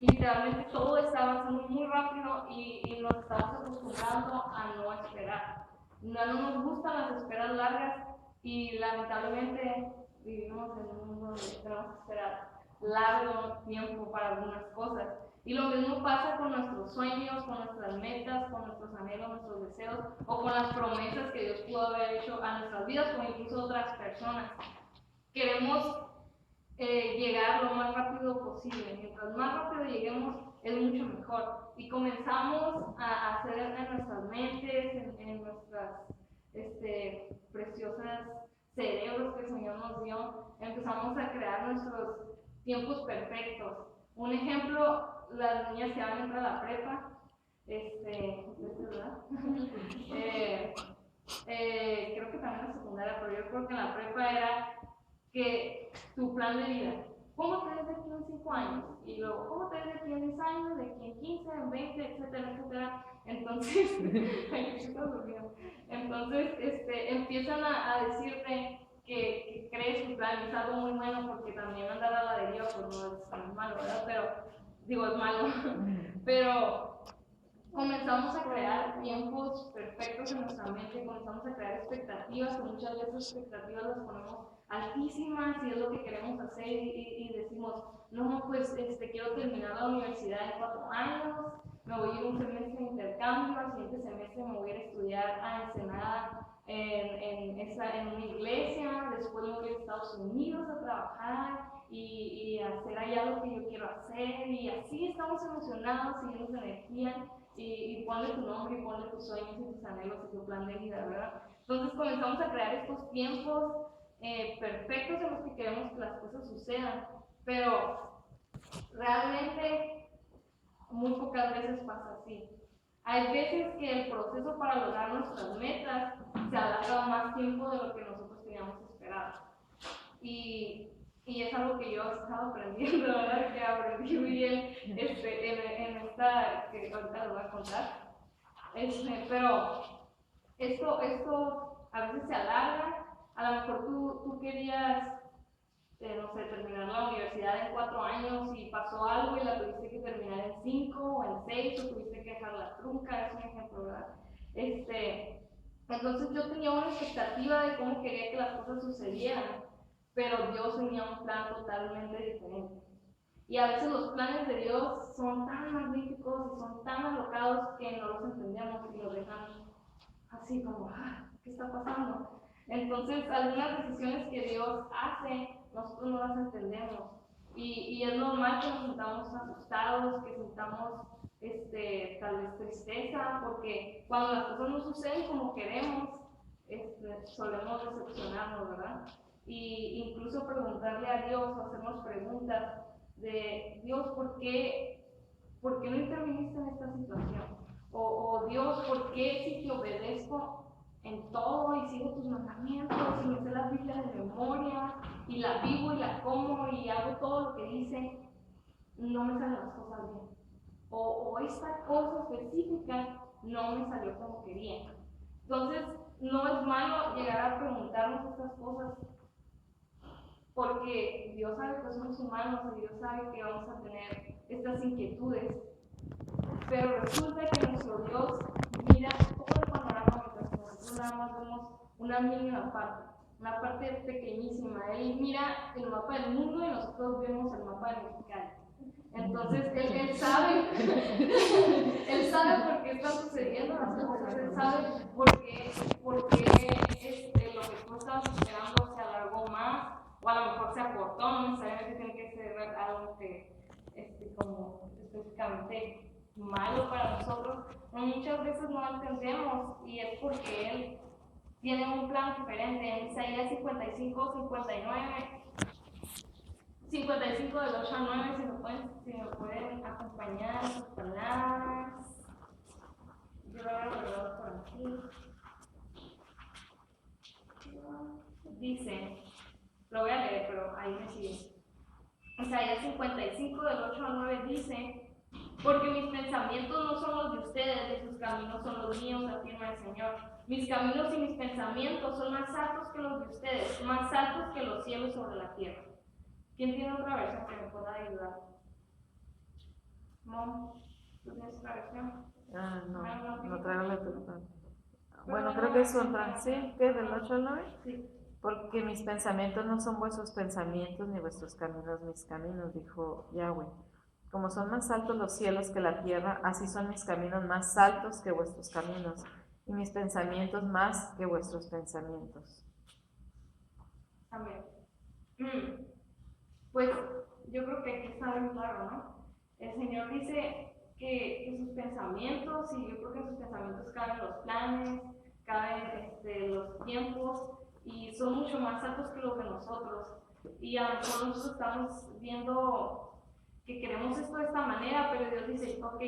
literalmente todo está avanzando muy rápido y nos estamos acostumbrando a no esperar. No nos gustan las esperas largas y lamentablemente vivimos en un mundo donde tenemos que esperar largo tiempo para algunas cosas. Y lo mismo pasa con nuestros sueños, con nuestras metas, con nuestros anhelos, nuestros deseos o con las promesas que Dios pudo haber hecho a nuestras vidas o incluso a otras personas. Queremos llegar lo más rápido posible. Mientras más rápido lleguemos, es mucho mejor. Y comenzamos a hacer en nuestras mentes, en nuestras preciosas cerebros que el Señor nos dio, empezamos a crear nuestros tiempos perfectos. Un ejemplo, las niñas que van a entrar a la prepa, ¿verdad? Creo que también en la secundaria, pero yo creo que en la prepa era que tu plan de vida, ¿cómo te ves de aquí en 5 años? Y luego, ¿cómo te ves de aquí en 10 años, de aquí en 15, en 20, etcétera, etcétera? Entonces, empiezan a decirte que crees tu plan, y es algo muy bueno porque también andar a la deriva pues no es malo, ¿verdad? Pero, digo, es malo, pero comenzamos a crear tiempos perfectos en nuestra mente, comenzamos a crear expectativas, que muchas veces expectativas las ponemos altísimas y es lo que queremos hacer y decimos, no, pues quiero terminar la universidad en 4 años, me voy a ir un semestre de intercambio, al siguiente semestre me voy a ir a estudiar a Ensenada en una iglesia, después me voy a Estados Unidos a trabajar y hacer allá lo que yo quiero hacer, y así estamos emocionados, llenos de energía. Y ponle tu nombre y ponle tus sueños y tus anhelos y tu plan de vida, ¿verdad? Entonces comenzamos a crear estos tiempos perfectos en los que queremos que las cosas sucedan, pero realmente muy pocas veces pasa así. Hay veces que el proceso para lograr nuestras metas se alarga más tiempo de lo que nosotros teníamos esperado. Y es algo que yo he estado aprendiendo, ¿verdad? Que aprendí muy bien en esta, que ahorita lo voy a contar. Pero esto a veces se alarga. A lo mejor tú querías, no sé, terminar la universidad en 4 años y pasó algo y la tuviste que terminar en 5 o en 6 o tuviste que dejar la trunca, es un ejemplo, ¿verdad? Entonces yo tenía una expectativa de cómo quería que las cosas sucedieran, pero Dios tenía un plan totalmente diferente. Y a veces los planes de Dios son tan magníficos y son tan alocados que no los entendemos y los dejamos así como, ¿qué está pasando? Entonces, algunas decisiones que Dios hace, nosotros no las entendemos. Y es normal que nos sintamos asustados, que sintamos tal vez tristeza, porque cuando las cosas no suceden como queremos, solemos decepcionarnos, ¿verdad? Y incluso preguntarle a Dios o hacernos preguntas de Dios, ¿por qué no interviniste en esta situación? O Dios, ¿por qué si te obedezco en todo y sigo tus mandamientos y me sé la Biblia de memoria y la vivo y la como y hago todo lo que dice, no me salen las cosas bien? O esta cosa específica no me salió como quería. Entonces, no es malo llegar a preguntarnos estas cosas, porque Dios sabe que somos humanos y Dios sabe que vamos a tener estas inquietudes. Pero resulta que nuestro Dios mira todo el panorama mientras nosotros nada más vemos una mínima parte, una parte pequeñísima. Él mira el mapa del mundo y nosotros vemos el mapa de Mexicali. Entonces él sabe, él sabe por qué está sucediendo las cosas, él sabe por qué lo que tú estabas esperando se alargó más, o a lo mejor se acortó, no necesariamente tiene que ser algo que como específicamente malo para nosotros, muchas veces no entendemos, y es porque Él tiene un plan diferente. En Isaías 55, 55 del 8 al 9, si me pueden acompañar sus palabras. Yo lo voy a guardar por aquí. Dice, lo voy a leer, pero ahí me sigue. Isaías 55 del 8 al 9 dice: porque mis pensamientos no son los de ustedes, y sus caminos son los míos, afirma el Señor. Mis caminos y mis pensamientos son más altos que los de ustedes, más altos que los cielos sobre la tierra. ¿Quién tiene otra versión que me pueda ayudar? No, ¿tú tienes otra versión? No traigo la tuya. Bueno, creo que es otra, ¿sí? ¿Qué? ¿Del 8 al 9? Sí. Porque mis pensamientos no son vuestros pensamientos, ni vuestros caminos mis caminos, dijo Yahweh. Como son más altos los cielos que la tierra, así son mis caminos más altos que vuestros caminos, y mis pensamientos más que vuestros pensamientos. Amén. Pues yo creo que aquí está bien claro, ¿no? El Señor dice que sus pensamientos, y yo creo que en sus pensamientos caben los planes, caben los tiempos, y son mucho más altos que los de nosotros. Y a lo mejor nosotros estamos viendo que queremos esto de esta manera, pero Dios dice, ok,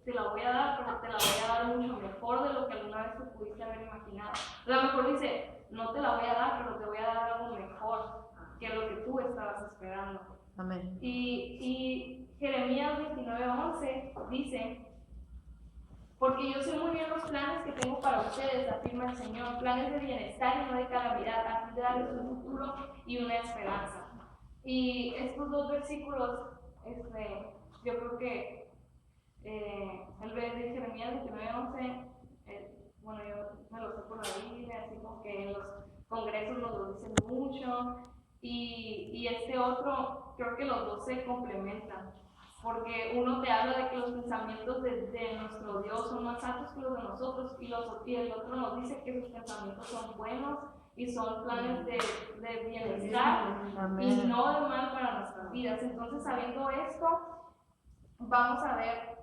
te la voy a dar, pero te la voy a dar mucho mejor de lo que alguna vez te pudiste haber imaginado. A lo mejor dice, no te la voy a dar, pero te voy a dar algo mejor que lo que tú estabas esperando. Amén. Y Jeremías 29:11 dice, porque yo sé muy bien los planes que tengo para ustedes, afirma el Señor, planes de bienestar y no de calamidad, a fin de darles un futuro y una esperanza. Y estos dos versículos, yo creo que el de Jeremías 29:11, bueno, yo me lo sé por la Biblia, así como que en los congresos nos lo dicen mucho, y este otro, creo que los dos se complementan, porque uno te habla de que los pensamientos de nuestro Dios son más altos que los de nosotros, y el otro nos dice que sus pensamientos son buenos y son planes de bienestar. Amén. Y no de mal para nuestras vidas. Entonces, sabiendo esto, vamos a ver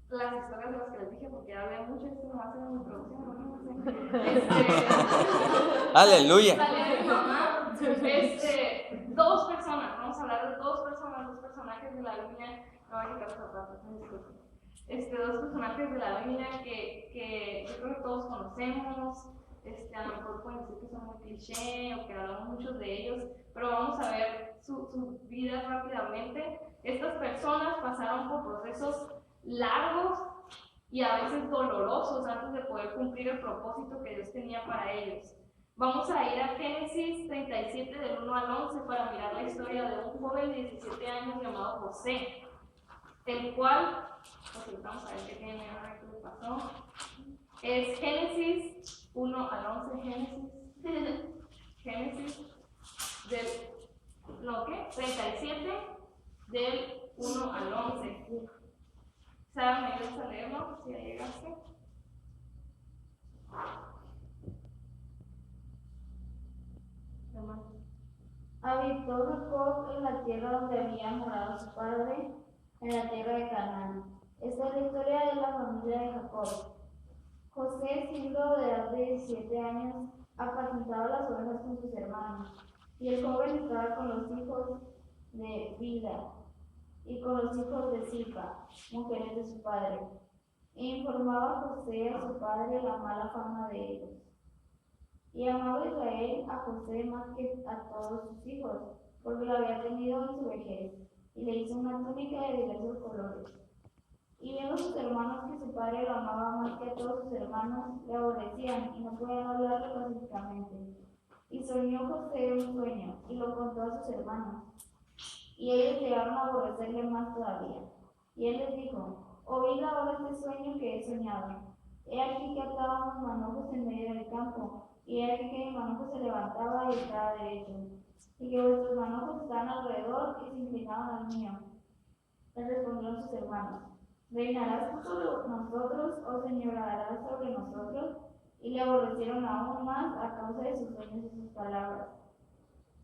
las historias de las que les dije, porque ya hablé mucho, esto no va a ser una introducción, no. ¡Aleluya! Salía mi mamá, dos personas, vamos a hablar de dos personas, dos personajes de la Biblia, no voy a quitar los zapatos, dos personajes de la Biblia que yo creo que todos conocemos, a lo mejor pueden decir que son muy cliché o que hablamos muchos de ellos, pero vamos a ver su vida rápidamente. Estas personas pasaron por procesos largos y a veces dolorosos antes de poder cumplir el propósito que Dios tenía para ellos. Vamos a ir a Génesis 37 del 1 al 11 para mirar la historia de un joven de 17 años llamado José, el cual, pues vamos a ver qué tiene, a ver qué le pasó. Es Génesis 1 al 11, Génesis del, no, ¿qué? 37 del 1 al 11. Sara, ¿me ayudas a leerlo? Si ya llegaste. Habitó Jacob en la tierra donde había morado su padre, en la tierra de Canaán. Esta es la historia de la familia de Jacob. José, siendo de edad de 17 años, apacentaba las ovejas con sus hermanos, y el joven estaba con los hijos de Bilha y con los hijos de Zilpa, mujeres de su padre. E informaba José a su padre la mala fama de ellos. Y amaba Israel a José más que a todos sus hijos, porque lo había tenido en su vejez, y le hizo una túnica de diversos colores. Y viendo sus hermanos que su padre lo amaba más que a todos sus hermanos, le aborrecían y no podían hablarle pacíficamente. Y soñó José un sueño, y lo contó a sus hermanos. Y ellos llegaron a aborrecerle más todavía. Y él les dijo: oíd ahora este sueño que he soñado. He aquí que atábamos manojos en medio del campo, y he aquí que mi manojo se levantaba y estaba derecho, y que vuestros manojos estaban alrededor y se inclinaban al mío. Les respondieron sus hermanos: ¿reinarás tú sobre nosotros o señorearás sobre nosotros? Y le aborrecieron aún más a causa de sus sueños y sus palabras.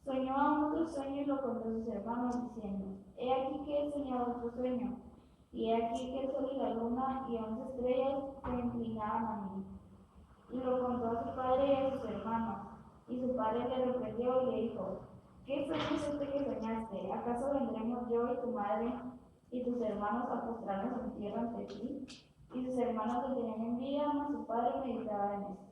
Soñó aún otro sueño y lo contó a sus hermanos, diciendo: he aquí que he soñado otro sueño, y he aquí que el sol y la luna y 11 estrellas se inclinaban a mí. Y lo contó a su padre y a sus hermanos. Y su padre le reprendió y le dijo: ¿qué sueño es este que soñaste? ¿Acaso vendremos yo y tu madre y tus hermanos a postrarnos en tierra ante ti? Y sus hermanos le tenían envidia, mas su padre meditaba en esto.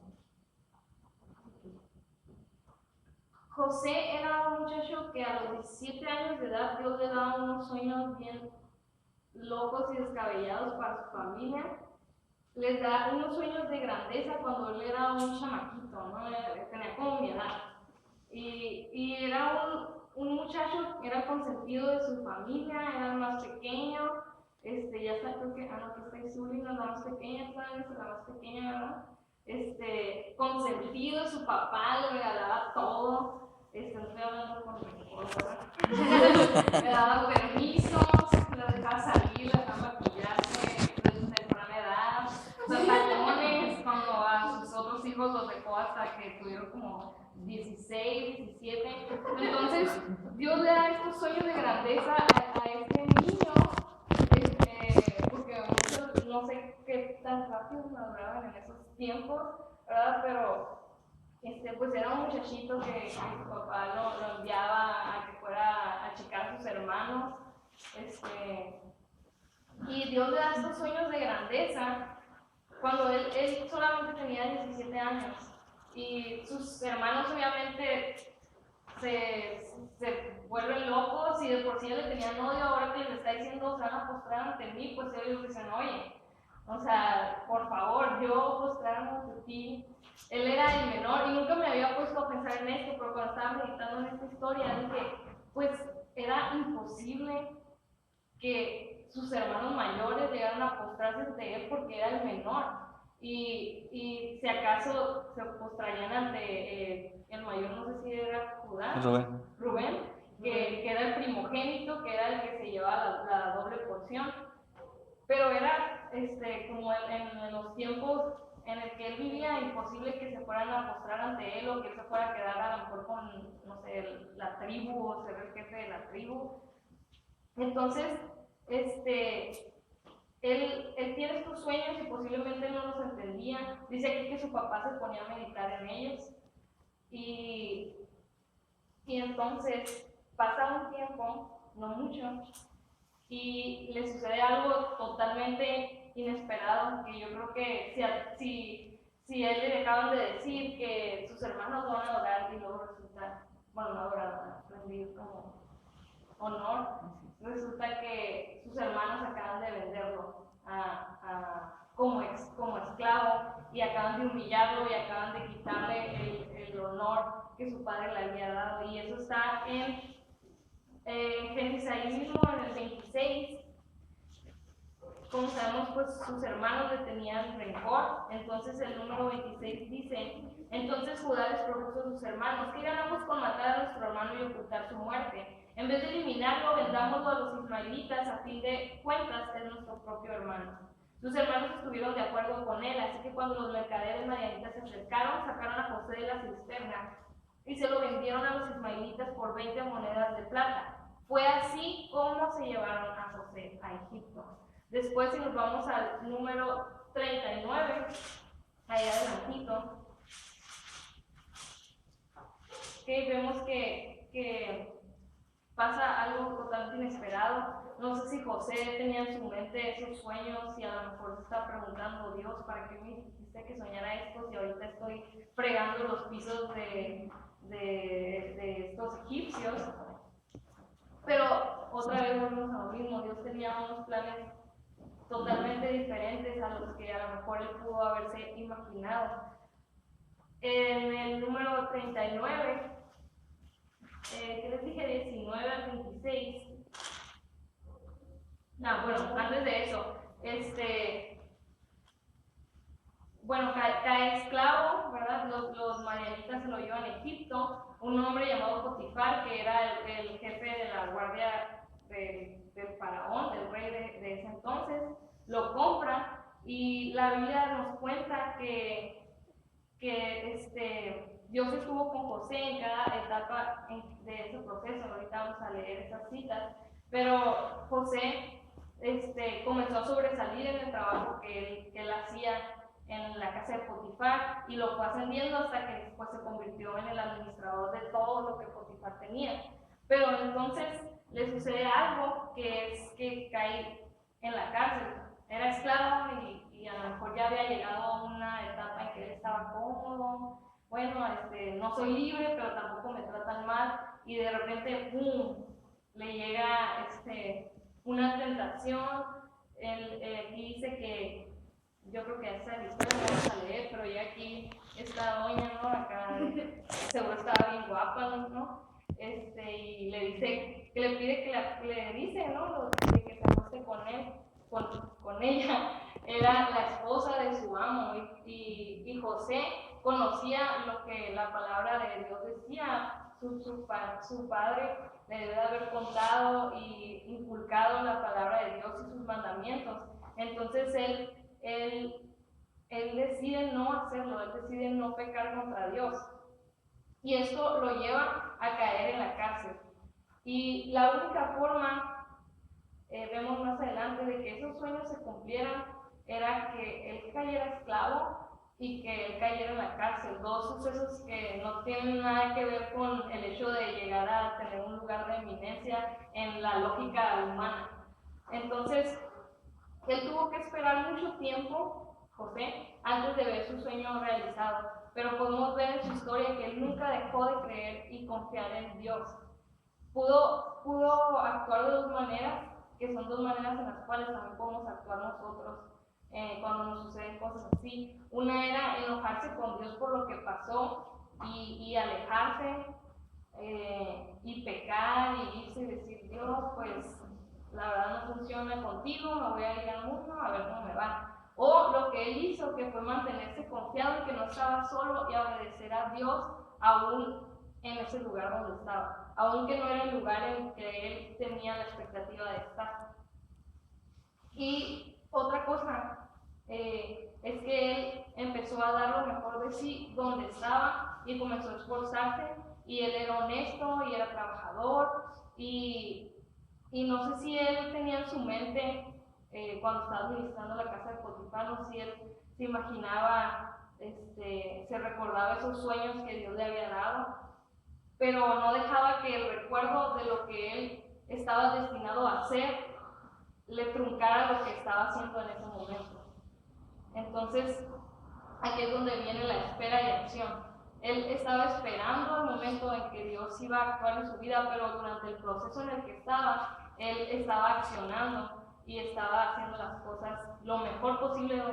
José era un muchacho que a los 17 años de edad Dios le daba unos sueños bien locos y descabellados para su familia. Les da unos sueños de grandeza cuando él era un chamaquito, ¿no? Tenía como mi edad. Y era un muchacho, era consentido de su familia, era el más pequeño, ya está, creo que, no, que está Izuli, la más pequeña, todavía es la más pequeña, ¿verdad? Consentido, su papá le regalaba todo, no estoy hablando con rencor, ¿verdad? Le daba permisos, le dejaba salir, le dejaba maquillarse desde temprana edad, pantalones, cuando a sus otros hijos los dejó hasta que tuvieron como 16, 17. Entonces, Dios le da estos sueños de grandeza a este niño, porque muchos no sé qué tan rápido maduraban en esos tiempos, ¿verdad? Pero pues era un muchachito que su papá lo enviaba a que fuera a checar a sus hermanos, y Dios le da estos sueños de grandeza cuando él solamente tenía 17 años, y sus hermanos obviamente se vuelven locos, y de por sí le tenían odio. Ahora que les está diciendo se van a postrar ante mí, pues ellos dicen, oye, o sea, por favor, yo postrarme ante ti. Él era el menor y nunca me había puesto a pensar en esto, pero cuando estaba meditando en esta historia dije, pues era imposible que sus hermanos mayores llegaran a postrarse ante él porque era el menor, y si acaso se postrarían ante el mayor, no sé si era Judá, Rubén, que era el primogénito, que era el que se llevaba la doble porción. Pero era como en los tiempos en el que él vivía, imposible que se fueran a postrar ante él, o que él se fuera a quedar a lo mejor con, no sé, la tribu, o ser el jefe de la tribu. Entonces, él tiene estos sueños y posiblemente no los entendía. Dice aquí que su papá se ponía a meditar en ellos. Y entonces pasa un tiempo, no mucho, y le sucede algo totalmente inesperado, que yo creo que si a él le acaban de decir que sus hermanos lo van a adorar, y luego resulta, bueno, no adorar, rendir como honor, resulta que sus hermanos acaban de venderlo como esclavo, y acaban de humillarlo, y acaban de quitarle el honor que su padre le había dado. Y eso está en Génesis ahí mismo, en el 26. Como sabemos, pues sus hermanos le tenían rencor. Entonces el número 26 dice: entonces Judá les propuso a sus hermanos: ¿qué ganamos con matar a nuestro hermano y ocultar su muerte? En vez de eliminarlo, vendámoslo a los ismaelitas, a fin de cuentas es nuestro propio hermano. Sus hermanos estuvieron de acuerdo con él, así que cuando los mercaderes madianitas se acercaron, sacaron a José de la cisterna y se lo vendieron a los ismaelitas por 20 monedas de plata. Fue así como se llevaron a José a Egipto. Después, si nos vamos al número 39, ahí adelantito, vemos que pasa algo totalmente inesperado. No sé si José tenía en su mente esos sueños y a lo mejor se está preguntando: Dios, ¿para qué me dijiste que soñara esto si ahorita estoy fregando los pisos de estos egipcios? Pero otra vez volvemos a lo mismo. Dios tenía unos planes totalmente diferentes a los que a lo mejor él pudo haberse imaginado. En el número 39, ¿qué les dije? 19 al 26. Bueno, antes de eso, cae esclavo, ¿verdad? Los madianitas se lo llevan a Egipto. Un hombre llamado Potifar, que era el jefe de la guardia del faraón, del rey de ese entonces, lo compra. Y la Biblia nos cuenta que Dios estuvo con José en cada etapa de ese proceso. Ahorita vamos a leer esas citas, pero José comenzó a sobresalir en el trabajo que él hacía en la casa de Potifar, y lo fue ascendiendo hasta que después se convirtió en el administrador de todo lo que Potifar tenía. Pero entonces le sucede algo, que es que cae en la cárcel. Era esclavo y a lo mejor ya había llegado a una etapa en que él estaba cómodo. Bueno, no soy libre, pero tampoco me tratan mal, y de repente, ¡pum!, le llega una tentación. Aquí dice que, yo creo que esa historia la vamos a leer, pero ya aquí esta doña, ¿no? Acá seguro estaba bien guapa, ¿no? Y le dice, que le pide le dice, ¿no? De que se acueste con él. con ella, era la esposa de su amo, y José conocía lo que la palabra de Dios decía. Su padre le debe de haber contado y inculcado la palabra de Dios y sus mandamientos. Entonces él decide no hacerlo, él decide no pecar contra Dios. Y esto lo lleva a caer en la cárcel. Y la única forma, vemos más adelante, de que esos sueños se cumplieran era que él cayera esclavo y que él cayera en la cárcel. Dos sucesos que no tienen nada que ver con el hecho de llegar a tener un lugar de eminencia en la lógica humana. Entonces, él tuvo que esperar mucho tiempo, José, antes de ver su sueño realizado. Pero podemos ver en su historia que él nunca dejó de creer y confiar en Dios. Pudo actuar de dos maneras, que son dos maneras en las cuales también podemos actuar nosotros cuando nos suceden cosas así. Una era enojarse con Dios por lo que pasó y alejarse y pecar y irse y decir, Dios, pues la verdad no funciona contigo, me voy a ir al mundo a ver cómo me va. O lo que él hizo, que fue mantenerse confiado en que no estaba solo y obedecer a Dios aún en ese lugar donde estaba, aunque no era el lugar en que él tenía la expectativa de estar. Y otra cosa es que él empezó a dar lo mejor de sí donde estaba y comenzó a esforzarse, y él era honesto y era trabajador, y no sé si él tenía en su mente cuando estaba administrando la casa de Potifar, no sé si él se imaginaba, se recordaba esos sueños que Dios le había dado, pero no dejaba que el recuerdo de lo que él estaba destinado a hacer le truncara lo que estaba haciendo en ese momento. Entonces, aquí es donde viene la espera y acción. Él estaba esperando el momento en que Dios iba a actuar en su vida, pero durante el proceso en el que estaba, él estaba accionando y estaba haciendo las cosas lo mejor posible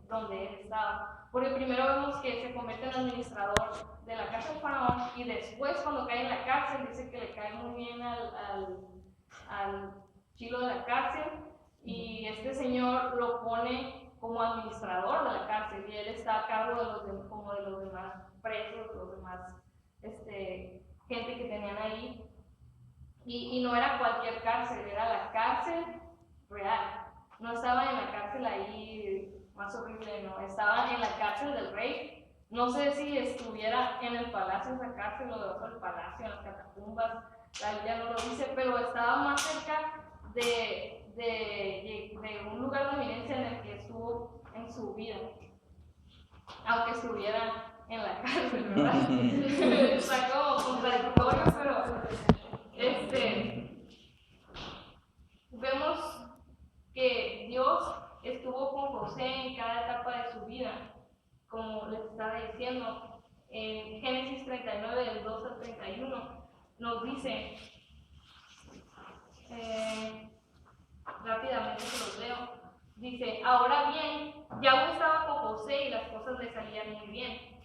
donde él estaba. Porque primero vemos que se convierte en administrador de la casa del faraón, y después, cuando cae en la cárcel, dice que le cae muy bien al chilo de la cárcel, y este señor lo pone como administrador de la cárcel, y él está a cargo de los demás presos, los demás gente que tenían ahí. Y no era cualquier cárcel, era la cárcel real. No estaba en la cárcel ahí más horrible, no. Estaba en la cárcel del rey. No sé si estuviera en el palacio, esa cárcel, o debajo del palacio, en las catacumbas. La Biblia no lo dice, pero estaba más cerca de un lugar de eminencia en el que estuvo en su vida, aunque estuviera en la cárcel, ¿verdad? Está como contradictorio, pero vemos que Dios estuvo con José en cada etapa de su vida, como les estaba diciendo. En Génesis 39, del 2 al 31, nos dice, rápidamente se los leo, dice: ahora bien, Yahweh estaba con José y las cosas le salían muy bien.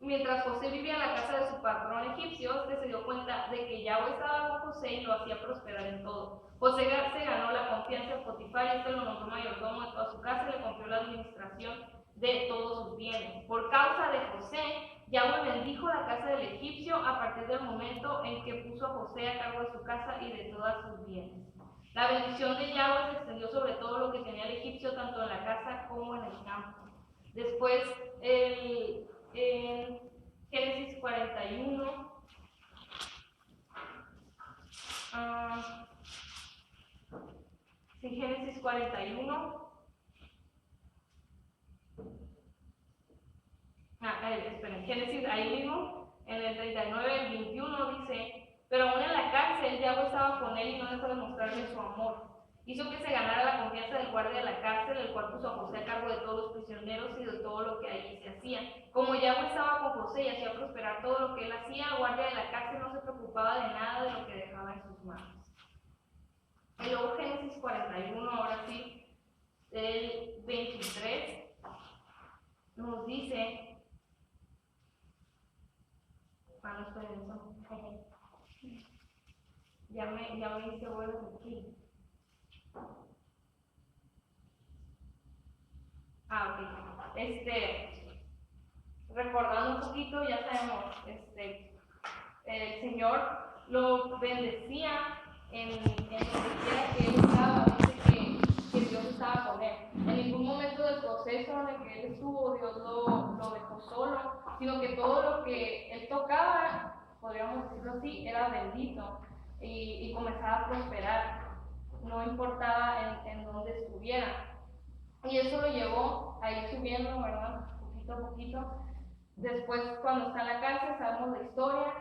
Mientras José vivía en la casa de su patrón egipcio, se dio cuenta de que Yahweh estaba con José y lo hacía prosperar en todo. José se ganó la confianza de Potifar, y lo nombró mayordomo de toda su casa y le confió la administración de todos sus bienes. Por causa de José, Yahweh bendijo la casa del egipcio a partir del momento en que puso a José a cargo de su casa y de todos sus bienes. La bendición de Yahweh se extendió sobre todo lo que tenía el egipcio, tanto en la casa como en el campo. Después, en Génesis 41, Génesis 41, esperen, Génesis ahí mismo, en el 39, el 21 dice: pero aún en la cárcel, Yahweh estaba con él y no dejó de mostrarle su amor. Hizo que se ganara la confianza del guardia de la cárcel, el cual puso a José a cargo de todos los prisioneros y de todo lo que allí se hacía. Como Yahweh estaba con José y hacía prosperar todo lo que él hacía, el guardia de la cárcel no se preocupaba de nada de lo que dejaba en sus manos. Y luego Génesis 41, ahora sí, el 23, nos dice... no esperen eso. Ya me hice vueltas aquí. recordando un poquito, ya sabemos, el Señor lo bendecía en donde quiera que él estaba, dice que Dios estaba con él. En ningún momento del proceso en el que él estuvo, Dios lo dejó solo, sino que todo lo que él tocaba, podríamos decirlo así, era bendito y comenzaba a prosperar, no importaba en dónde estuviera. Y eso lo llevó a ir subiendo, ¿verdad? Poquito a poquito. Después, cuando está en la cárcel, sabemos la historia.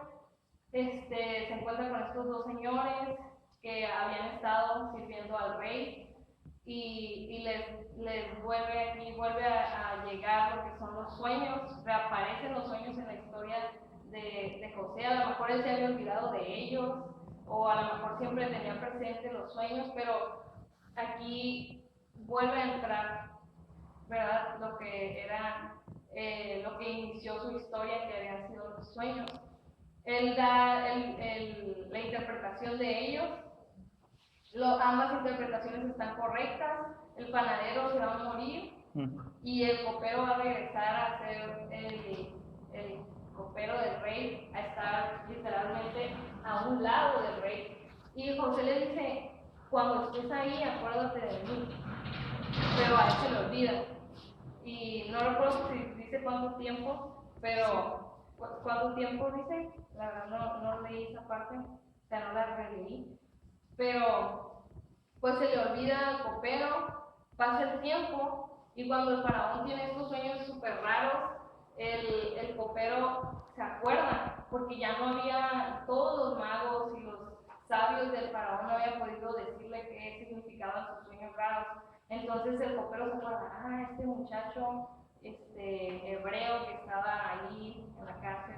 Se encuentra con estos dos señores que habían estado sirviendo al rey y les vuelve a llegar lo que son los sueños, reaparecen los sueños en la historia de José. A lo mejor él se había olvidado de ellos o a lo mejor siempre tenía presente los sueños, pero aquí vuelve a entrar, ¿verdad? Lo que era, lo que inició su historia, que habían sido los sueños. Él da la interpretación de ellos. Ambas interpretaciones están correctas. El panadero se va a morir y el copero va a regresar a ser el copero del rey, a estar literalmente a un lado del rey. Y José le dice: cuando estés ahí, acuérdate de mí. Pero a él se le olvida. Y no recuerdo si dice cuánto tiempo, pero ¿cuánto tiempo dice? La verdad no leí esa parte, o sea, no la releí. Pero pues se le olvida al copero, pasa el tiempo, y cuando el faraón tiene estos sueños súper raros, el copero se acuerda, porque ya no había, todos los magos y los sabios del faraón no habían podido decirle qué significaban sus sueños raros. Entonces el copero se acuerda: este muchacho hebreo que estaba ahí en la cárcel.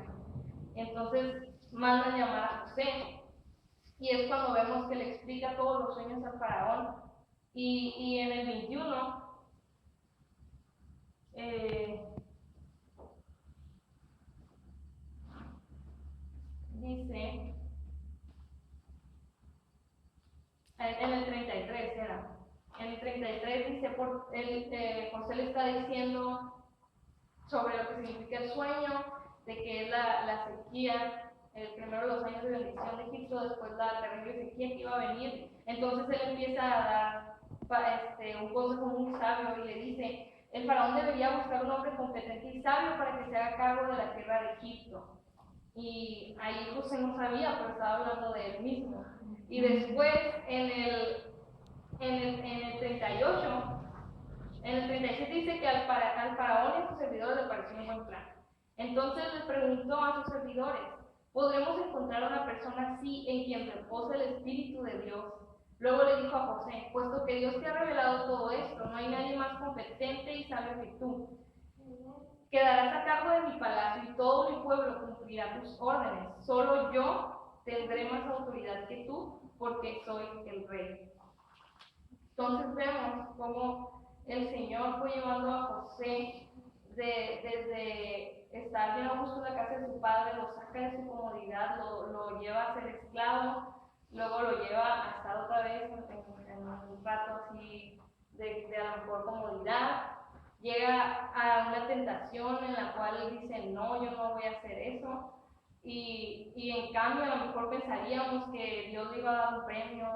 Entonces mandan llamar a José. Y es cuando vemos que le explica todos los sueños al faraón. Y en el 21, dice, en el 33 era, en el 33 dice, José le está diciendo sobre lo que significa el sueño, de que es la sequía, primero los años de bendición de Egipto, después la terrible sequía que iba a venir. Entonces él empieza a dar un consejo muy sabio y le dice: el faraón debería buscar un hombre competente y sabio para que se haga cargo de la tierra de Egipto. Y ahí José no sabía, pero estaba hablando de él mismo. Y después en el 38, en el 37 dice que al faraón y a sus servidores le pareció un buen plan. Entonces les preguntó a sus servidores: ¿podremos encontrar una persona así en quien repose el Espíritu de Dios? Luego le dijo a José: puesto que Dios te ha revelado todo esto, no hay nadie más competente y sabio que tú. Quedarás a cargo de mi palacio y todo mi pueblo cumplirá tus órdenes. Solo yo tendré más autoridad que tú, porque soy el rey. Entonces vemos cómo el Señor fue llevando a José desde estar bien a gusto en la casa de su padre, lo saca de su comodidad, lo lleva a ser esclavo, luego lo lleva a estar otra vez en un rato así de a lo mejor comodidad. Llega a una tentación en la cual él dice: no, yo no voy a hacer eso. Y en cambio, a lo mejor pensaríamos que Dios le iba a dar un premio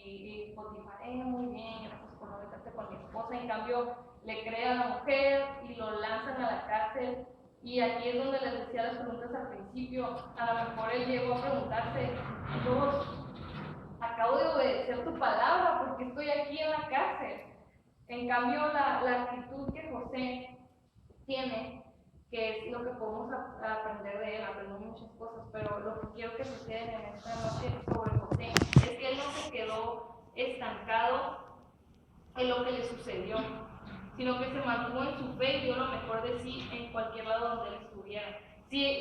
y Potifar: muy bien, gracias por no meterte con mi esposa. En cambio, le cree a la mujer y lo lanzan a la cárcel. Y aquí es donde les decía las preguntas al principio. A lo mejor él llegó a preguntarse: Dios, acabo de obedecer tu palabra, ¿por qué estoy aquí en la cárcel? En cambio, la actitud que José tiene, que es lo que podemos aprender de él, aprendemos muchas cosas, pero lo que quiero que se queden en esta noche sobre José es que él no se quedó estancado en lo que le sucedió, sino que se mantuvo en su fe y dio lo mejor de sí en cualquier lado donde él estuviera.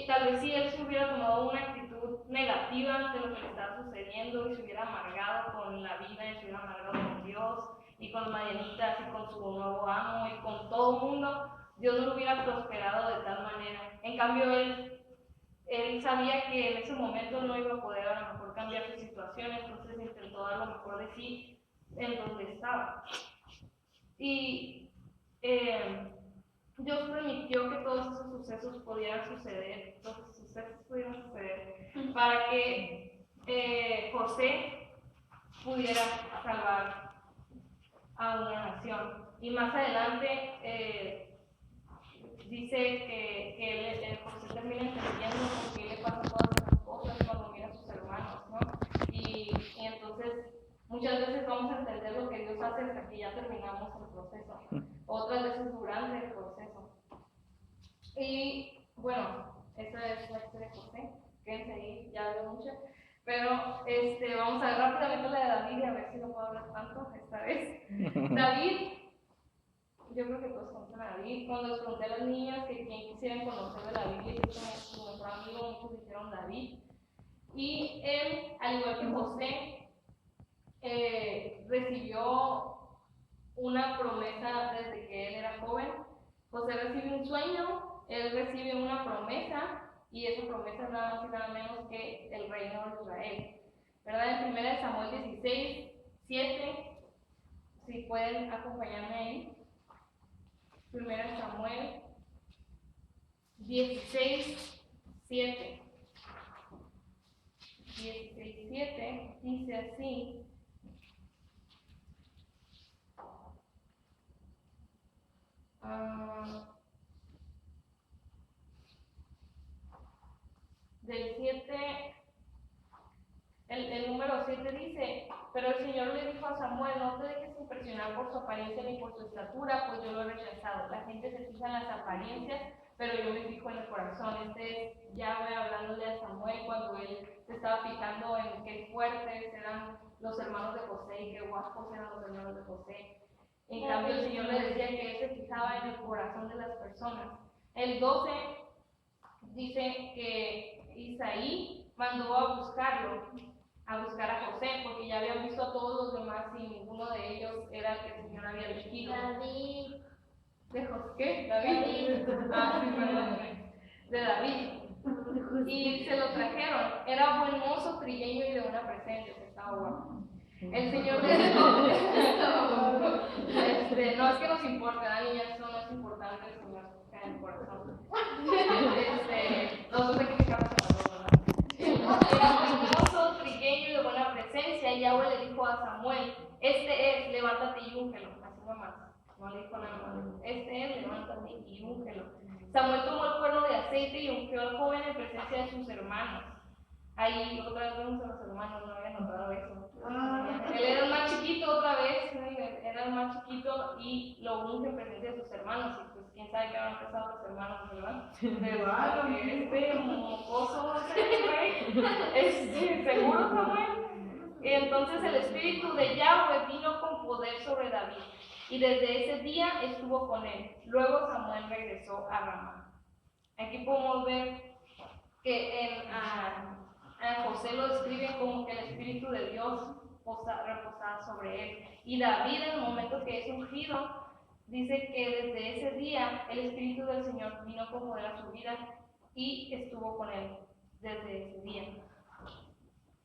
Tal vez si él se hubiera tomado una actitud negativa ante lo que le estaba sucediendo y se hubiera amargado con la vida y se hubiera amargado con Dios y con Madianitas y con su nuevo amo y con todo el mundo, Dios no lo hubiera prosperado de tal manera. En cambio, él sabía que en ese momento no iba a poder a lo mejor cambiar su situación, entonces intentó dar lo mejor de sí en donde estaba. Y Dios permitió que todos esos sucesos pudieran suceder, para que José pudiera salvar a una nación. Y más adelante dice que José termina entendiendo por qué le pasan todas esas cosas cuando mira a sus hermanos, ¿no? Y entonces muchas veces vamos a entender lo que Dios hace hasta que ya terminamos el proceso, otras veces durante el proceso. Y bueno, esa es la historia de José, quédense ahí, ya hablo mucho. Pero vamos a ver rápidamente la de David y a ver si no puedo hablar tanto esta vez. David, yo creo que todos conocen a David. Cuando les pregunté a las niñas que quién quisieran conocer de la Biblia, yo como su mejor amigo, muchos dijeron David. Y él, al igual que José, recibió una promesa desde que él era joven. José recibe un sueño, él recibe una promesa, y esa promesa es nada más y nada menos que el reino de Israel. ¿Verdad? En 1 Samuel 16, 7, si pueden acompañarme ahí. 1 Samuel 16, 7. 16, 7 dice así. Del 7, el número 7 dice: pero el Señor le dijo a Samuel: no te dejes impresionar por su apariencia ni por su estatura, pues yo lo he rechazado. La gente se fija en las apariencias, pero yo me fijo en el corazón. Este es Yahweh hablándole a Samuel cuando él se estaba fijando en qué fuertes eran los hermanos de José y qué guapos eran los hermanos de José. En cambio, el Señor le decía que él se fijaba en el corazón de las personas. El 12 dice que Isaí mandó a buscar a José, porque ya habían visto a todos los demás y ninguno de ellos era el que el Señor había elegido. David. ¿De José? ¿Qué? ¿David? Ah, sí, perdón. De David. Y se lo trajeron. Era buen mozo, trigueño y de buena presencia, que estaba guapo. El Señor le dijo, no es que nos importe, niñas, eso no es importante, el Señor cae en el corazón. Nosotros hay que fijarnos en la ¿verdad? Era buen mozo, trigueño y de buena presencia, y Yahweh le dijo a Samuel: este es, levántate y úngelo. Así nomás, no le dijo nada más. Este es, levántate y úngelo. Samuel tomó el cuerno de aceite y ungió al joven en presencia de sus hermanos. Ahí otra vez vemos a los hermanos, no había notado eso. Él era el más chiquito otra vez, era el más chiquito y lo unge en presencia de sus hermanos. Y pues quién sabe qué habrán pensado los hermanos, ¿verdad? De mocoso, seguro Samuel. Y entonces el espíritu de Yahweh vino con poder sobre David, y desde ese día estuvo con él. Luego Samuel regresó a Ramá. Aquí podemos ver que a José lo describen como que el Espíritu de Dios reposaba sobre él. Y David, en el momento que es ungido, dice que desde ese día el Espíritu del Señor vino con poder a su vida y estuvo con él desde ese día.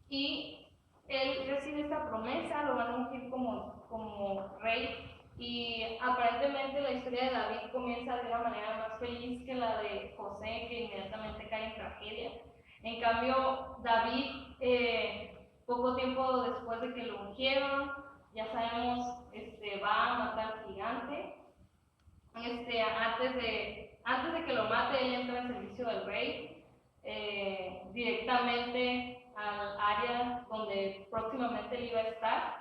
Y él recibe esta promesa, lo van a ungir como rey. Y aparentemente la historia de David comienza de una manera más feliz que la de José, que inmediatamente cae en tragedia. En cambio, David, poco tiempo después de que lo ungieron, ya sabemos, va a matar al gigante. Antes de que lo mate, él entra en servicio del rey, directamente al área donde próximamente él iba a estar.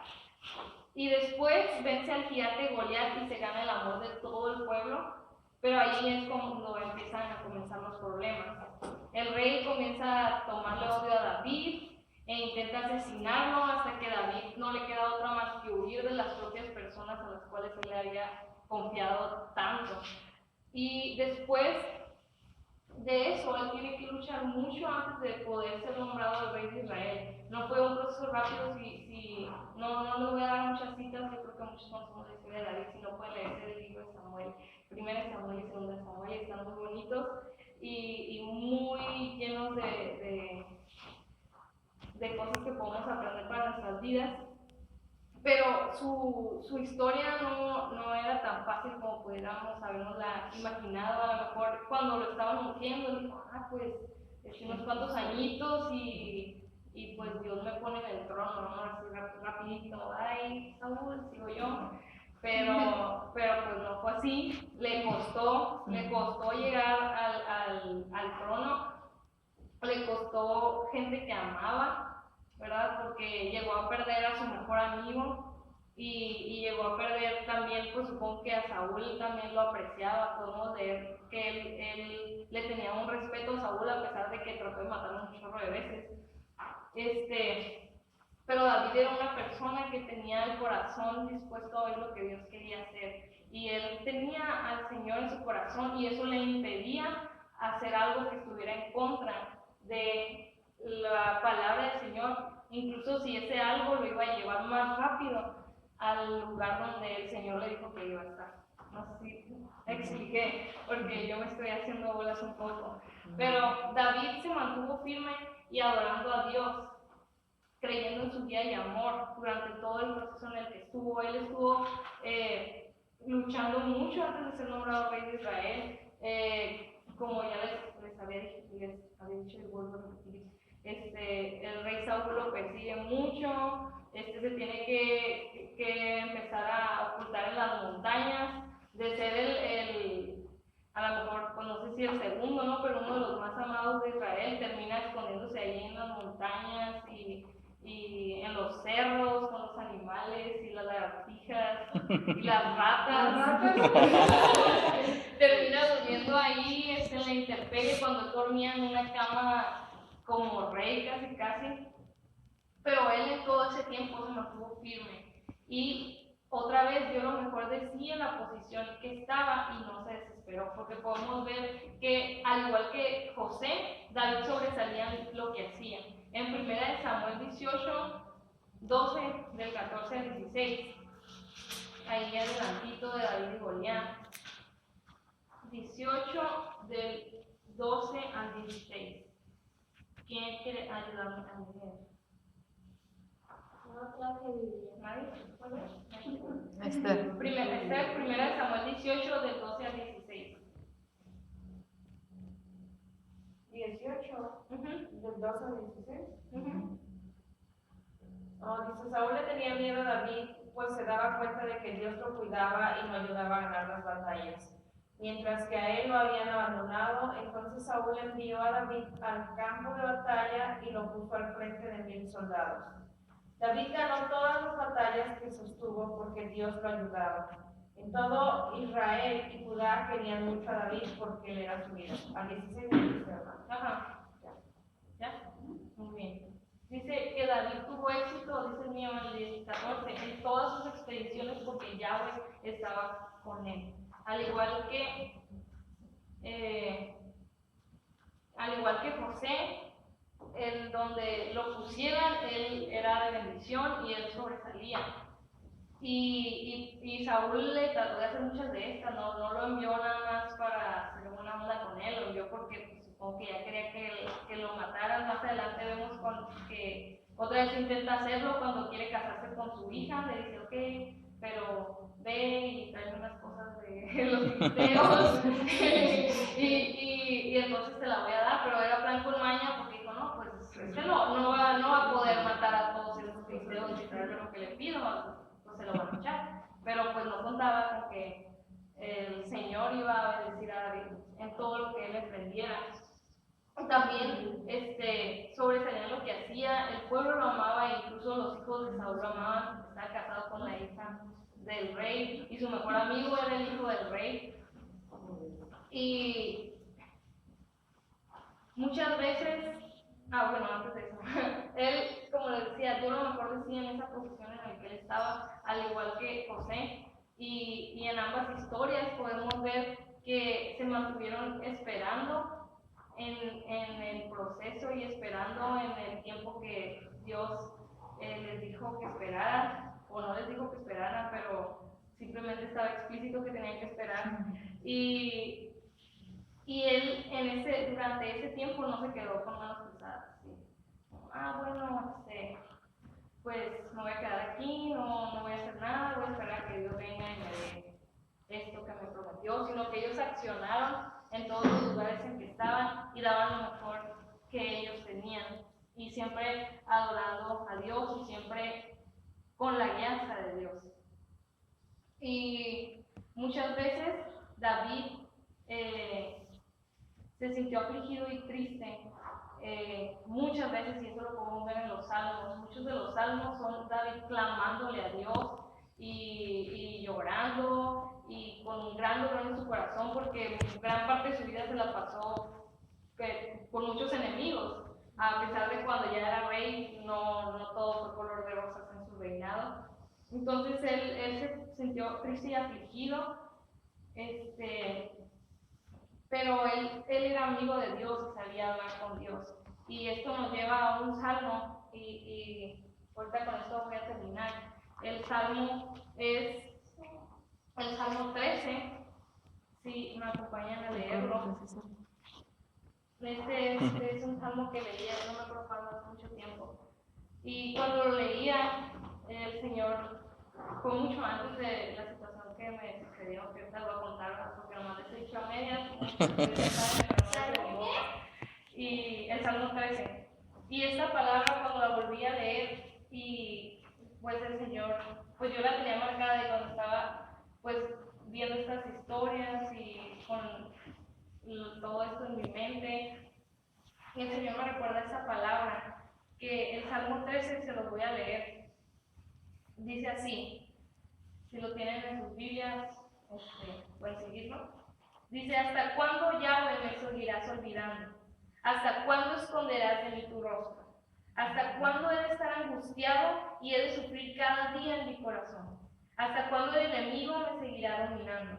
Y después vence al gigante Goliat y se gana el amor de todo el pueblo, pero ahí es cuando empiezan a comenzar los problemas. El rey comienza a tomarle odio a David e intenta asesinarlo, hasta que David no le queda otra más que huir de las propias personas a las cuales él le había confiado tanto. Y después de eso, él tiene que luchar mucho antes de poder ser nombrado el rey de Israel. No fue un proceso rápido. No le voy a dar muchas citas, yo creo que muchos conocemos la historia de David, si no pueden leerse el libro de Samuel. 1 Samuel y 2 Samuel están muy bonitos y muy llenos de cosas que podemos aprender para nuestras vidas. Pero su historia no era tan fácil. fácil como pudiéramos habernosla imaginado. A lo mejor cuando lo estaban ungiendo, dijo, pues unos cuantos añitos y pues Dios me pone en el trono, ¿no? Así rapidito, ay, Saúl, sigo yo. Pero pues no fue así, le costó llegar al trono, le costó gente que amaba, ¿verdad? Porque llegó a perder a su mejor amigo y llegó a perder también, pues supongo que a Saúl también lo apreciaba. Podemos leer que él le tenía un respeto a Saúl a pesar de que trató de matarlo un chorro de veces. Pero David era una persona que tenía el corazón dispuesto a ver lo que Dios quería hacer. Y él tenía al Señor en su corazón y eso le impedía hacer algo que estuviera en contra de la palabra del Señor, incluso si ese algo lo iba a llevar más rápido al lugar donde el Señor le dijo que iba a estar. No sé si expliqué, porque yo me estoy haciendo bolas un poco. Pero David se mantuvo firme y adorando a Dios, creyendo en su guía y amor durante todo el proceso en el que estuvo. Él estuvo luchando mucho antes de ser nombrado rey de Israel. Como ya les había dicho y vuelvo a repetir, el rey Saúl lo persigue mucho, se tiene que empezar a ocultar en las montañas, de ser a lo mejor, pues no sé si el segundo, ¿no? Pero uno de los más amados de Israel, termina escondiéndose ahí en las montañas y en los cerros con los animales y las lagartijas y las ratas. Termina durmiendo ahí en la intemperie cuando él dormía en una cama como rey casi. Pero él en todo ese tiempo se mantuvo firme y otra vez dio lo mejor de sí en la posición que estaba y no se desesperó, porque podemos ver que al igual que José, David sobresalía en lo que hacía. En 1 Samuel 18, 12, del 14 al 16, ahí adelantito de David y Goliat. 18 del 12 al 16. ¿Quién quiere ayudarme a leer? ¿Nadie? Esther. Primera Samuel 18 del 12 al 16. 18, del 12 al 16. Dice, Saúl le tenía miedo a David, pues se daba cuenta de que Dios lo cuidaba y lo ayudaba a ganar las batallas. Mientras que a él lo habían abandonado, entonces Saúl envió a David al campo de batalla y lo puso al frente de 1000 soldados. David ganó todas las batallas que sostuvo porque Dios lo ayudaba. En todo Israel y Judá querían mucho a David porque él era su líder. Al 16 dice, hermano. Ajá. ¿Ya? Muy bien. Dice que David tuvo éxito, dice el mío en el 14, en todas sus expediciones porque Yahweh estaba con él. Al igual que José, en donde lo pusieran, él era de bendición y él sobresalía. Y Saúl le trató de hacer muchas de estas, no lo envió nada más para hacer una onda con él, lo envió porque pues, supongo que ya quería que lo mataran. Más adelante vemos que otra vez intenta hacerlo cuando quiere casarse con su hija, le dice, ok, pero ve y trae unas cosas de los filisteos y entonces te la voy a dar, pero era plan con maña porque dijo, no, pues no va a poder matar a todos esos filisteos y traerle lo que le pido, pues se lo va a echar. Pero pues no contaba con que el Señor iba a bendecir a David en todo lo que él emprendiera. También sobresalía en lo que hacía, el pueblo lo amaba, incluso los hijos de Saúl lo amaban, estaba casado con la hija del rey y su mejor amigo era el hijo del rey. Y muchas veces, antes de eso, él, como les decía, dio lo mejor de sí en esa posición en la que él estaba, al igual que José, y en ambas historias podemos ver que se mantuvieron esperando en el proceso y esperando en el tiempo que Dios les dijo que esperaran, o no les dijo que esperaran, pero simplemente estaba explícito que tenían que esperar. Y él durante ese tiempo no se quedó con manos pesadas. ¿Sí? Bueno, pues me voy a quedar aquí, no voy a hacer nada, voy a esperar a que Dios venga y me dé que me prometió, sino que ellos accionaron en todos los lugares en que estaban y daban lo mejor que ellos tenían, y siempre adorando a Dios y siempre con la guianza de Dios. Y muchas veces David se sintió afligido y triste, muchas veces, y eso lo podemos ver en los salmos. Muchos de los salmos son David clamándole a Dios y llorando y con un gran dolor en su corazón, porque gran parte de su vida se la pasó por muchos enemigos. A pesar de cuando ya era rey, no todo fue color de rosas en su reinado. Entonces él se sintió triste y afligido, pero él era amigo de Dios y sabía hablar con Dios. Y esto nos lleva a un salmo, y ahorita con esto voy a terminar. El salmo es el Salmo 13, si me acompañan a leerlo. Este es un salmo que leía, no me acuerdo cuándo, hace mucho tiempo. Y cuando lo leía, el Señor, fue mucho antes de la situación que me sucedió, que ahorita lo voy a contar, porque nomás les he dicho a medias, y el Salmo 13. Y esta palabra, cuando la volví a leer, y pues el Señor, pues yo la tenía marcada, y cuando estaba pues viendo estas historias y con todo esto en mi mente, y el Señor me recuerda esa palabra, que el Salmo 13 se los voy a leer. Dice así, si lo tienen en sus Biblias, pueden seguirlo. Dice: ¿hasta cuándo, Yahweh, me seguirás olvidando? ¿Hasta cuándo esconderás de mí tu rostro? ¿Hasta cuándo he de estar angustiado y he de sufrir cada día en mi corazón? ¿Hasta cuándo el enemigo me seguirá dominando?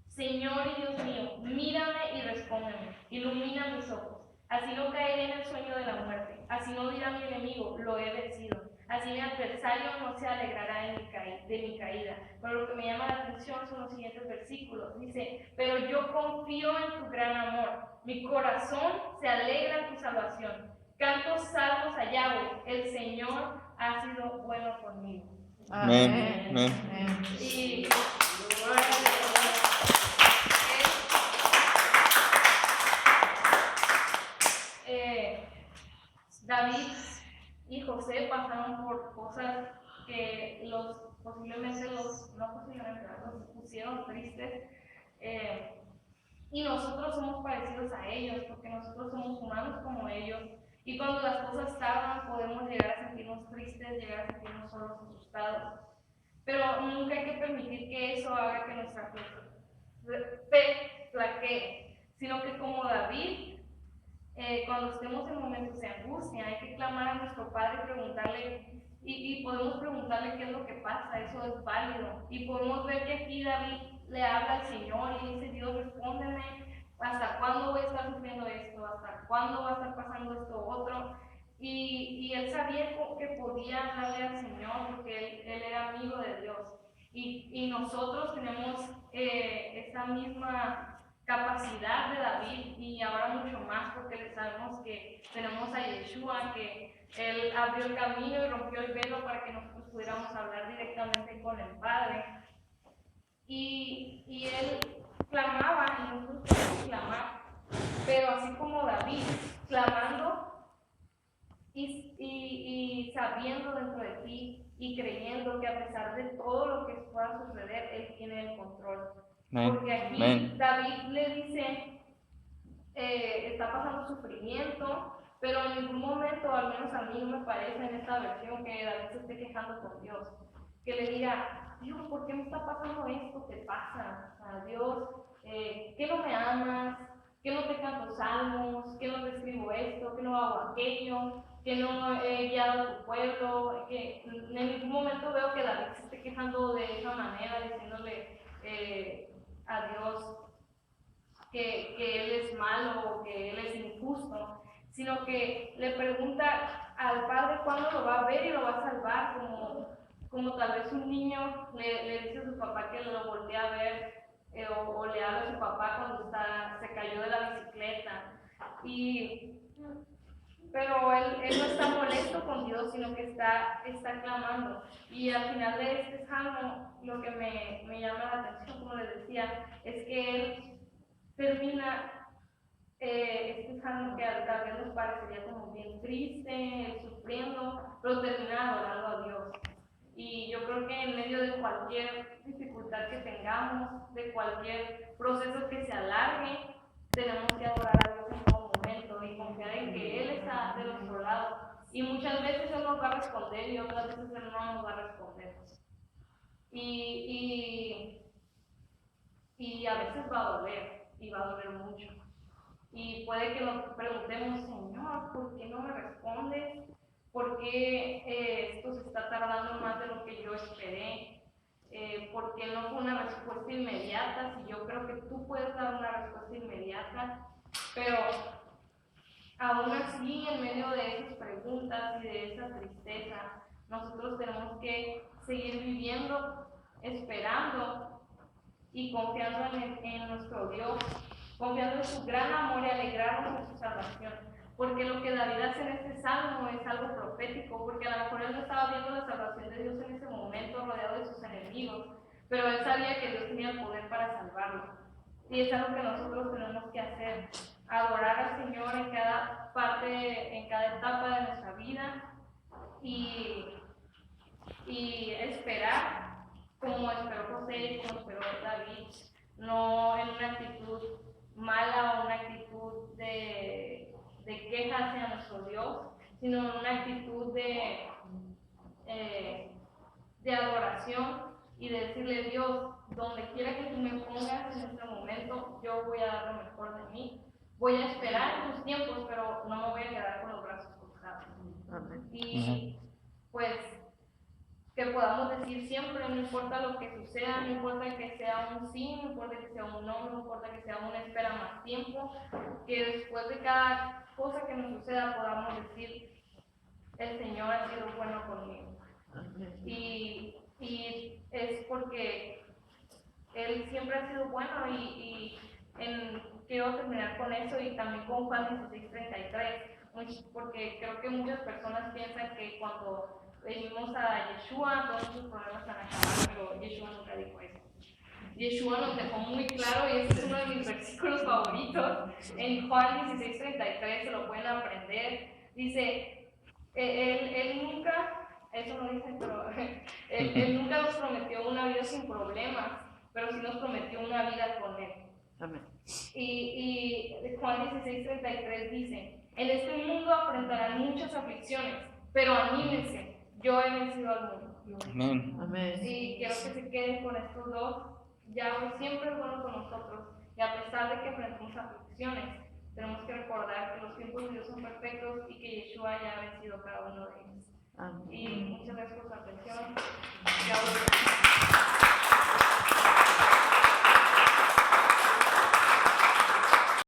Señor y Dios mío, mírame y respóndeme, ilumina mis ojos. Así no caeré en el sueño de la muerte, así no dirá mi enemigo, lo he vencido. Así mi adversario no se alegrará de mi caída. Pero lo que me llama la atención son los siguientes versículos. Dice: pero yo confío en tu gran amor, mi corazón se alegra en tu salvación. Canto salmos a Yahweh, el Señor ha sido bueno conmigo. Amén. Amén. Y David y José pasaron por cosas que los pusieron tristes, y nosotros somos parecidos a ellos, porque nosotros somos humanos como ellos, y cuando las cosas tardan podemos llegar a sentirnos tristes, llegar a sentirnos solos, asustados, pero nunca hay que permitir que eso haga que nuestra fe flaquee, sino que como David, cuando estemos en momentos de angustia, hay que clamar a nuestro Padre y preguntarle, y podemos preguntarle qué es lo que pasa, eso es válido. Y podemos ver que aquí David le habla al Señor y dice: Dios, respóndeme, ¿hasta cuándo voy a estar sufriendo esto? ¿Hasta cuándo va a estar pasando esto otro? Y él sabía que podía hablarle al Señor, porque él era amigo de Dios. Y nosotros tenemos esa misma capacidad de David, y ahora mucho más, porque sabemos que tenemos a Yeshua, que él abrió el camino y rompió el velo para que nosotros pudiéramos hablar directamente con el Padre. Y él clamaba, y nosotros podemos clamar, pero así como David, clamando y sabiendo dentro de ti y creyendo que a pesar de todo lo que pueda suceder, él tiene el control. Porque aquí David le dice, está pasando sufrimiento, pero en ningún momento, al menos a mí no me parece en esta versión, que David se esté quejando con Dios, que le diga: Dios, ¿por qué me está pasando esto? ¿Qué pasa? Dios, ¿qué no me amas? ¿Que no te canto salmos? ¿Que no te escribo esto? ¿Que no hago aquello? ¿Que no he guiado a tu pueblo? Que en ningún momento veo que David se esté quejando de esa manera, diciéndole a Dios que Él es malo o que Él es injusto, sino que le pregunta al Padre cuándo lo va a ver y lo va a salvar, como tal vez un niño le dice a su papá que lo voltea a ver, o le habla a su papá cuando se cayó de la bicicleta. Y pero él no está molesto con Dios, sino que está clamando. Y al final de este salmo, lo que me llama la atención, como les decía, es que él termina este salmo que tal vez nos parecería como bien triste, él sufriendo, pero termina adorando a Dios. Y yo creo que en medio de cualquier dificultad que tengamos, de cualquier proceso que se alargue, tenemos que adorar a Dios en todo momento y confiar en que Él está de nuestro lado. Y muchas veces Él nos va a responder y otras veces Él no nos va a responder. Y a veces va a doler, y va a doler mucho. Y puede que nos preguntemos, Señor, ¿por qué no me respondes? ¿Por qué esto se está tardando más de lo que yo esperé? ¿Por qué no fue una respuesta inmediata? Si yo creo que tú puedes dar una respuesta inmediata, pero aún así, en medio de esas preguntas y de esa tristeza, nosotros tenemos que seguir viviendo, esperando y confiando en nuestro Dios, confiando en su gran amor y alegrarnos en su salvación. Porque lo que David hace en este salmo es algo profético, porque a lo mejor él no estaba viendo la salvación de Dios en ese momento, rodeado de sus enemigos, pero él sabía que Dios tenía el poder para salvarlo. Y es algo que nosotros tenemos que hacer, adorar al Señor en cada parte, en cada etapa de nuestra vida y esperar como esperó José y como esperó David, no en una actitud mala o una actitud de queja hacia nuestro Dios, sino en una actitud de adoración y de decirle, Dios, donde quiera que tú me pongas en este momento, yo voy a dar lo mejor de mí. Voy a esperar en tus tiempos, pero no me voy a quedar con los brazos cruzados. Y pues que podamos decir siempre, no importa lo que suceda, no importa que sea un sí, no importa que sea un no, no importa que sea una espera más tiempo, que después de cada cosa que nos suceda podamos decir, el Señor ha sido bueno conmigo. Y es porque Él siempre ha sido bueno y quiero terminar con eso y también con Juan 16:33, porque creo que muchas personas piensan que cuando venimos a Yeshua todos sus problemas van a acabar, pero Yeshua nunca dijo eso. Yeshua nos dejó muy claro, y este es uno de mis versículos favoritos, en Juan 16:33, se lo pueden aprender, dice, él nunca, eso no dice, pero él nunca nos prometió una vida sin problemas, pero sí nos prometió una vida con Él. Amén. Y Juan 16:33 dice, en este mundo enfrentarán muchas aflicciones, pero anímense, yo he vencido al mundo. Amén. Amén. Y quiero que se queden con estos dos. Yahweh siempre es bueno con nosotros, y a pesar de que enfrentamos aflicciones, tenemos que recordar que los tiempos de Dios son perfectos y que Yeshua ya ha vencido cada uno de ellos. Amén. Y muchas gracias por su atención. Yahweh